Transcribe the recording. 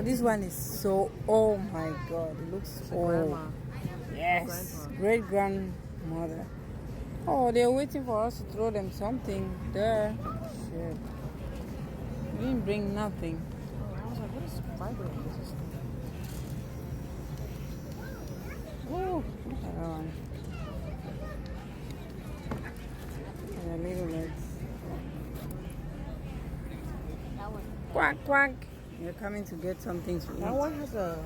This one is so, oh my god, it looks It's old. grandma. Yes, Grandma. great grandmother. Oh, they're waiting for us to throw them something there. Shit. We didn't bring nothing. Oh, I was like, what is vibrating? This is Oh, look at that one. And the little legs. that one. Quack, quack. You're coming to get something to eat. That one has a